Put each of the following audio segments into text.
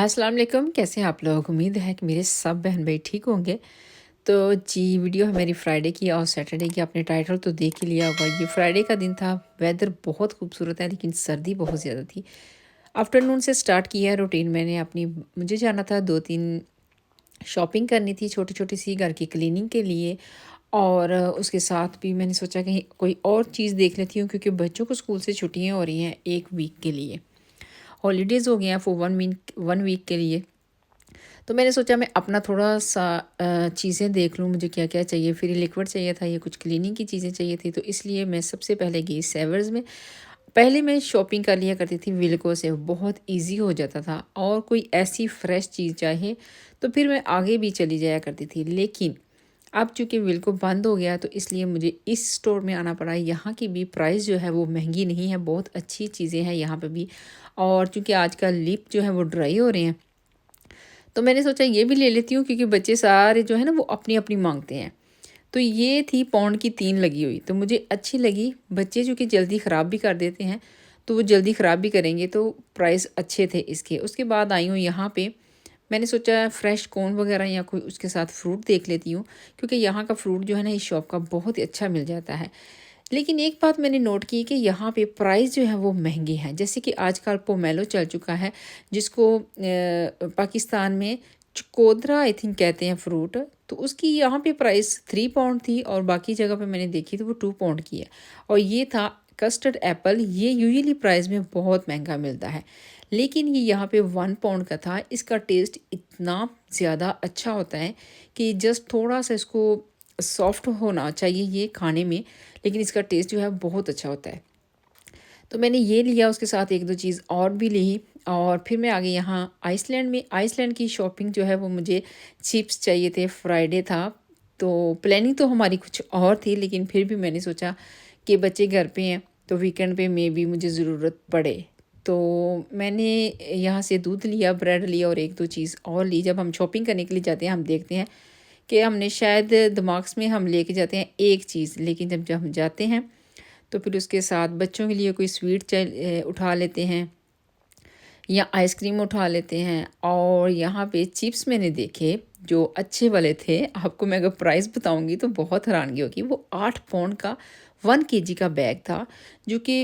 अस्सलाम वालेकुम, कैसे हैं आप लोग? उम्मीद है कि मेरे सब बहन भाई ठीक होंगे। तो जी, वीडियो है मेरी फ्राइडे की और सैटरडे की। आपने टाइटल तो देख ही लिया होगा। ये फ्राइडे का दिन था, वेदर बहुत खूबसूरत है लेकिन सर्दी बहुत ज़्यादा थी। आफ्टरनून से स्टार्ट किया है रूटीन मैंने अपनी। मुझे जाना था 2-3 शॉपिंग करनी थी छोटी-छोटी सी घर की क्लीनिंग के लिए। और उसके साथ भी मैंने सोचा कहीं कोई और चीज़ देख लेती हूँ, क्योंकि बच्चों को स्कूल से छुट्टियाँ हो रही हैं 1 वीक के लिए। हॉलीडेज़ हो गए हैं फॉर 1 वीक के लिए। तो मैंने सोचा मैं अपना थोड़ा-सा चीज़ें देख लूँ, मुझे क्या-क्या चाहिए। फिर लिक्विड चाहिए था, ये कुछ क्लीनिंग की चीज़ें चाहिए थी, तो इसलिए मैं सबसे पहले गई सेवर्स में। पहले मैं शॉपिंग कर लिया करती थी विल्को से, बहुत ईज़ी हो जाता था, और कोई ऐसी फ्रेश चीज़ चाहे तो फिर मैं आगे भी चली जाया करती थी। लेकिन अब चूँकि विल्को बंद हो गया तो इसलिए मुझे इस स्टोर में आना पड़ा। यहाँ की भी प्राइस जो है वो महँगी नहीं है, बहुत अच्छी चीज़ें हैं यहाँ पे भी। और चूँकि आजकल लिप जो है वो ड्राई हो रहे हैं, तो मैंने सोचा ये भी ले लेती हूँ, क्योंकि बच्चे सारे जो है ना वो अपनी-अपनी माँगते हैं। तो ये थी पौंड की 3 लगी हुई, तो मुझे अच्छी लगी। बच्चे चूँकि जल्दी ख़राब भी कर देते हैं, तो वो जल्दी ख़राब भी करेंगे, तो प्राइस अच्छे थे इसके। उसके बाद आई हूँ यहाँ पे, मैंने सोचा फ्रेश कोन वग़ैरह या कोई उसके साथ फ्रूट देख लेती हूँ, क्योंकि यहाँ का फ्रूट जो है ना इस शॉप का बहुत ही अच्छा मिल जाता है। लेकिन एक बात मैंने नोट की कि यहाँ पे प्राइस जो है वो महंगे हैं। जैसे कि आजकल पोमेलो चल चुका है, जिसको पाकिस्तान में चकोदरा आई थिंक कहते हैं फ्रूट। तो उसकी यहाँ पे प्राइस 3 पाउंड थी, और बाकी जगह पे मैंने देखी तो वो 2 पाउंड की है। और ये था कस्टर्ड एप्पल, ये यूजुअली प्राइस में बहुत महंगा मिलता है, लेकिन ये यहाँ पे 1 पाउंड का था। इसका टेस्ट इतना ज़्यादा अच्छा होता है कि जस्ट थोड़ा सा इसको सॉफ्ट होना चाहिए ये खाने में, लेकिन इसका टेस्ट जो है बहुत अच्छा होता है। तो मैंने ये लिया, उसके साथ 1-2 चीज़ और भी ली, और फिर मैं आ गई यहाँ आइसलैंड में। आइसलैंड की शॉपिंग जो है वो मुझे चिप्स चाहिए थे, फ्राइडे था, तो प्लानिंग तो हमारी कुछ और थी, लेकिन फिर भी मैंने सोचा कि बच्चे घर पे हैं तो वीकेंड पे मे बी मुझे ज़रूरत पड़े। तो मैंने यहाँ से दूध लिया, ब्रेड लिया और 1-2 चीज़ और ली। जब हम शॉपिंग करने के लिए जाते हैं, हम देखते हैं कि हमने शायद दिमाग में हम लेके जाते हैं एक चीज़, लेकिन जब जब हम जाते हैं तो फिर उसके साथ बच्चों के लिए कोई स्वीट उठा लेते हैं या आइसक्रीम उठा लेते हैं। और यहाँ पे चिप्स मैंने देखे जो अच्छे वाले थे। आपको मैं अगर प्राइस बताऊंगी तो बहुत हैरानगी होगी। वो 8 पाउंड का 1 केजी का बैग था, जो कि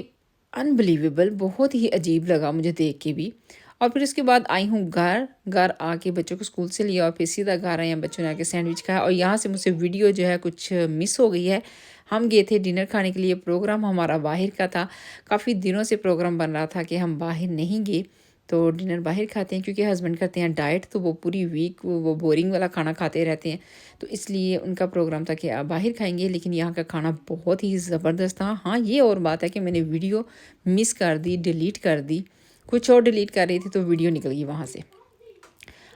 अनबिलीवेबल, बहुत ही अजीब लगा मुझे देख के भी। और फिर उसके बाद आई हूँ घर। घर आके बच्चों को स्कूल से लिया और फिर सीधा घर आए, बच्चों ने आके सैंडविच खाया। और यहाँ से मुझसे वीडियो जो है कुछ मिस हो गई है। हम गए थे डिनर खाने के लिए, प्रोग्राम हमारा बाहर का था। काफ़ी दिनों से प्रोग्राम बन रहा था कि हम बाहर नहीं गए, तो डिनर बाहर खाते हैं, क्योंकि हस्बैंड करते हैं डाइट, तो वो पूरी वीक वो बोरिंग वाला खाना खाते रहते हैं। तो इसलिए उनका प्रोग्राम था कि आप बाहर खाएंगे, लेकिन यहाँ का खाना बहुत ही ज़बरदस्त था। हाँ, ये और बात है कि मैंने वीडियो मिस कर दी, डिलीट कर दी। कुछ और डिलीट कर रही थी तो वीडियो निकल गई वहाँ से।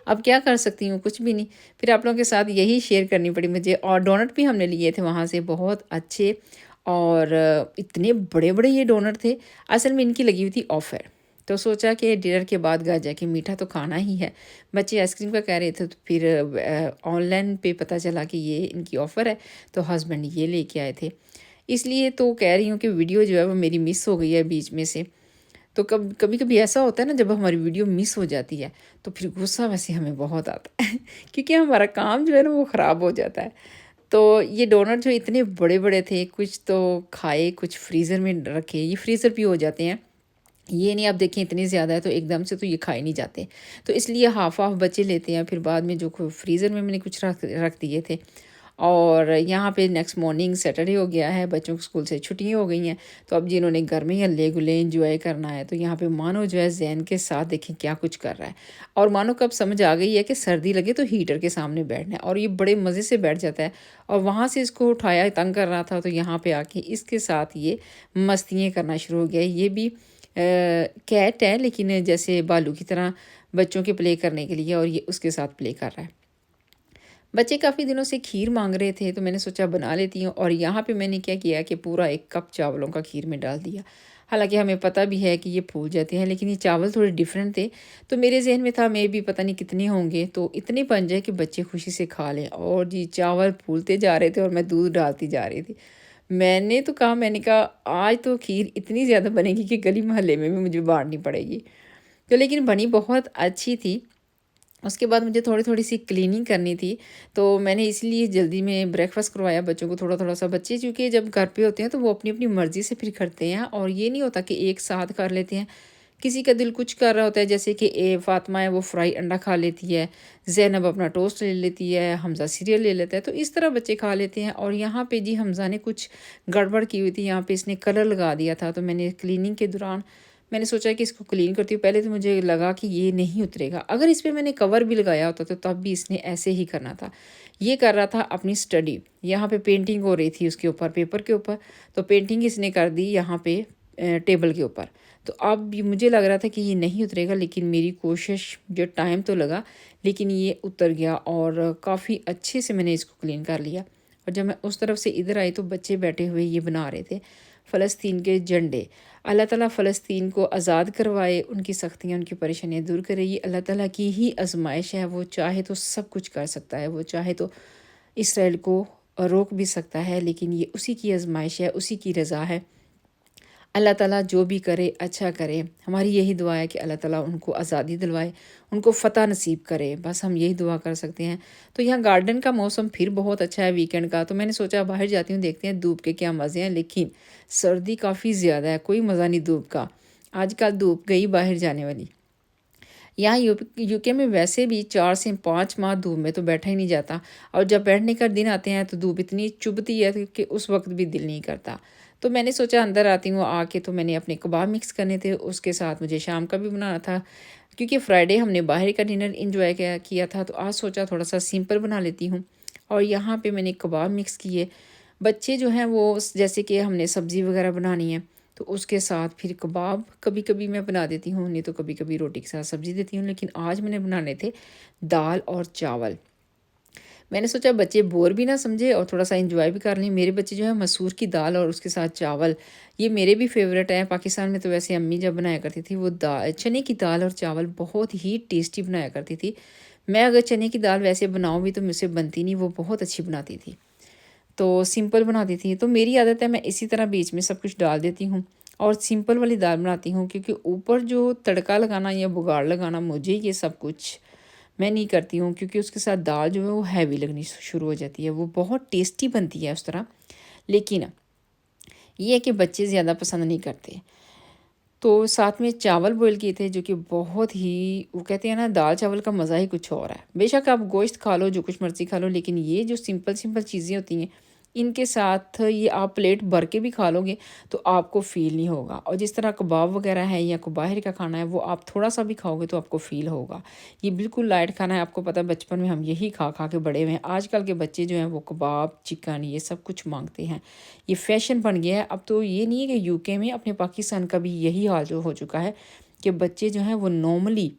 अब क्या कर सकती हूँ, कुछ भी नहीं। फिर आप लोगों के साथ यही शेयर करनी पड़ी मुझे। और डोनट भी हमने लिए थे वहाँ से, बहुत अच्छे। और इतने बड़े-बड़े ये डोनट थे। असल में इनकी लगी हुई थी ऑफ़र, तो सोचा कि डिनर के बाद घर जाके मीठा तो खाना ही है। बच्चे आइसक्रीम का कह रहे थे, तो फिर ऑनलाइन पे पता चला कि ये इनकी ऑफ़र है, तो हस्बैंड ये लेके आए थे। इसलिए तो कह रही हूँ कि वीडियो जो है वो मेरी मिस हो गई है बीच में से। तो कभी-कभी ऐसा होता है ना, जब हमारी वीडियो मिस हो जाती है तो फिर गुस्सा वैसे हमें बहुत आता है क्योंकि हमारा काम जो है ना वो ख़राब हो जाता है। तो ये डोनट जो इतने बड़े-बड़े थे, कुछ तो खाए, कुछ फ्रीज़र में रखे। ये फ्रीज़र भी हो जाते हैं। ये नहीं, आप देखें इतनी ज़्यादा है तो एकदम से तो ये खाए नहीं जाते। तो इसलिए हाफ़-हाफ़ बच्चे लेते हैं, फिर बाद में जो फ्रीज़र में मैंने कुछ रख रख दिए थे। और यहाँ पे नेक्स्ट मॉर्निंग सैटरडे हो गया है, बच्चों को स्कूल से छुट्टियाँ हो गई हैं। तो अब जिन्होंने घर में ही हल्ले-गुल्ले एन्जॉय करना है, तो यहाँ पे मानो जो है ज़ैन के साथ देखें क्या कुछ कर रहा है। और मानो कब समझ आ गई है कि सर्दी लगे तो हीटर के सामने बैठना है, और ये बड़े मज़े से बैठ जाता है। और वहाँ से इसको उठाया, तंग कर रहा था, तो यहाँ पे आके इसके साथ ये मस्तियाँ करना शुरू हो गया। ये भी कैट है, लेकिन जैसे भालू की तरह बच्चों के प्ले करने के लिए, और ये उसके साथ प्ले कर रहा है। बच्चे काफ़ी दिनों से खीर मांग रहे थे, तो मैंने सोचा बना लेती हूँ। और यहाँ पे मैंने क्या किया कि पूरा 1 कप चावलों का खीर में डाल दिया। हालाँकि हमें पता भी है कि ये फूल जाते हैं, लेकिन ये चावल थोड़े डिफरेंट थे। तो मेरे ज़हन में था मे बी पता नहीं कितने होंगे, तो इतने बन जाए कि बच्चे खुशी से खा लें। और जी, चावल फूलते जा रहे थे और मैं दूध डालती जा रही थी। मैंने कहा आज तो खीर इतनी ज़्यादा बनेगी कि गली मोहल्ले में भी मुझे बाँटनी पड़ेगी। तो लेकिन बनी बहुत अच्छी थी। उसके बाद मुझे थोड़ी-थोड़ी सी क्लीनिंग करनी थी, तो मैंने इसलिए जल्दी में ब्रेकफ़ास्ट करवाया बच्चों को थोड़ा-थोड़ा सा। बच्चे चूँकि जब घर पे होते हैं तो वो अपनी-अपनी मर्ज़ी से फिर करते हैं और ये नहीं होता कि एक साथ कर लेते हैं। किसी का दिल कुछ कर रहा होता है, जैसे कि फ़ातिमा है वो फ्राई अंडा खा लेती है, ज़ैनब अपना टोस्ट ले लेती है, हमज़ा सीरियल ले लेता है, तो इस तरह बच्चे खा लेते हैं। और यहाँ पे जी हमज़ा ने कुछ गड़बड़ की हुई थी, यहाँ पे इसने कलर लगा दिया था, तो मैंने क्लीनिंग के दौरान मैंने सोचा कि इसको क्लीन करती हूँ। पहले तो मुझे लगा कि ये नहीं उतरेगा, अगर इस पे मैंने कवर भी लगाया होता तो तब भी इसने ऐसे ही करना था। ये कर रहा था अपनी स्टडी, यहाँ पे पेंटिंग हो रही थी उसके ऊपर, पेपर के ऊपर, तो पेंटिंग इसने कर दी यहाँ पे टेबल के ऊपर। तो अब ये मुझे लग रहा था कि ये नहीं उतरेगा, लेकिन मेरी कोशिश, जो टाइम तो लगा, लेकिन ये उतर गया और काफ़ी अच्छे से मैंने इसको क्लीन कर लिया। और जब मैं उस तरफ से इधर आई तो बच्चे बैठे हुए ये बना रहे थे फ़लस्तीन के झंडे। अल्लाह ताला फ़लस्तीन को आज़ाद करवाए, उनकी सख्तियाँ, उनकी परेशानियाँ दूर करे। ये अल्लाह ताला की ही आज़माइश है, वो चाहे तो सब कुछ कर सकता है, वो चाहे तो इसराइल को रोक भी सकता है, लेकिन ये उसी की आज़माइश है, उसी की रज़ा है। अल्लाह ताला जो भी करे अच्छा करे। हमारी यही दुआ है कि अल्लाह ताला उनको आज़ादी दिलवाए, उनको फ़तह नसीब करे, बस हम यही दुआ कर सकते हैं। तो यहाँ गार्डन का मौसम फिर बहुत अच्छा है वीकेंड का, तो मैंने सोचा बाहर जाती हूँ, देखते हैं धूप के क्या मज़े हैं, लेकिन सर्दी काफ़ी ज़्यादा है, कोई मज़ा नहीं धूप का। आजकल धूप गई बाहर जाने वाली। यहाँ यूके में वैसे भी 4 से 5 माह धूप में तो बैठा ही नहीं जाता, और जब बैठने का दिन आते हैं तो धूप इतनी चुभती है कि उस वक्त भी दिल नहीं करता। तो मैंने सोचा अंदर आती हूँ, आके तो मैंने अपने कबाब मिक्स करने थे, उसके साथ मुझे शाम का भी बनाना था, क्योंकि फ्राइडे हमने बाहर का डिनर इंजॉय किया था, तो आज सोचा थोड़ा सा सिंपल बना लेती हूँ। और यहाँ पे मैंने कबाब मिक्स किए। बच्चे जो हैं वो जैसे कि हमने सब्ज़ी वगैरह बनानी है, तो उसके साथ फिर कबाब कभी-कभी मैं बना देती हूँ, नहीं तो कभी-कभी रोटी के साथ सब्ज़ी देती हूँ। लेकिन आज मैंने बनाने थे दाल और चावल। मैंने सोचा बच्चे बोर भी ना समझे और थोड़ा-सा एन्जॉय भी कर लें। मेरे बच्चे जो हैं मसूर की दाल और उसके साथ चावल, ये मेरे भी फ़ेवरेट हैं। पाकिस्तान में तो वैसे अम्मी जब बनाया करती थी वो चने की दाल और चावल बहुत ही टेस्टी बनाया करती थी। मैं अगर चने की दाल वैसे बनाऊँ भी तो मुझसे बनती नहीं, वो बहुत अच्छी बनाती थी। तो सिंपल बना देती हैं। तो मेरी आदत है मैं इसी तरह बीच में सब कुछ डाल देती हूँ और सिंपल वाली दाल बनाती हूँ, क्योंकि ऊपर जो तड़का लगाना या बुगाड़ लगाना, मुझे ये सब कुछ मैं नहीं करती हूँ, क्योंकि उसके साथ दाल जो है वो हैवी लगनी शुरू हो जाती है। वो बहुत टेस्टी बनती है उस तरह, लेकिन ये है कि बच्चे ज़्यादा पसंद नहीं करते। तो साथ में चावल बॉयल किए थे, जो कि बहुत ही, वो कहते हैं ना, दाल चावल का मज़ा ही कुछ और है। बेशक आप गोश्त खा लो, जो कुछ मर्ज़ी खा लो, लेकिन ये जो सिंपल सिंपल चीज़ें होती हैं, इनके साथ ये आप प्लेट भर के भी खा लोगे तो आपको फ़ील नहीं होगा। और जिस तरह कबाब वगैरह है या कोई बाहर का खाना है, वो आप थोड़ा-सा भी खाओगे तो आपको फ़ील होगा। ये बिल्कुल लाइट खाना है, आपको पता है बचपन में हम यही खा-खा के बड़े हुए हैं। आजकल के बच्चे जो हैं वो कबाब, चिकन, ये सब कुछ माँगते हैं। ये फ़ैशन बन गया है। अब तो ये नहीं है कि यूके में, अपने पाकिस्तान का भी यही हाल जो हो चुका है कि बच्चे जो हैं वो नॉर्मली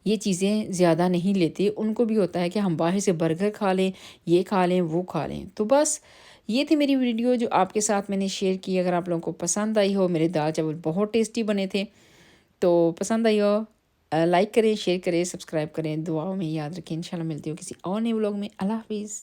ये चीज़ें ज़्यादा नहीं लेते। उनको भी होता है कि हम बाहर से बर्गर खा लें, ये खा लें, वो खा लें। तो बस ये थी मेरी वीडियो जो आपके साथ मैंने शेयर की। अगर आप लोगों को पसंद आई हो, मेरे दाल चावल बहुत टेस्टी बने थे, तो पसंद आई हो, लाइक करें, शेयर करें, सब्सक्राइब करें, दुआओं में याद रखें। इंशाल्लाह मिलती हूँ किसी और नए व्लॉग में। अल्लाह हाफ़िज़।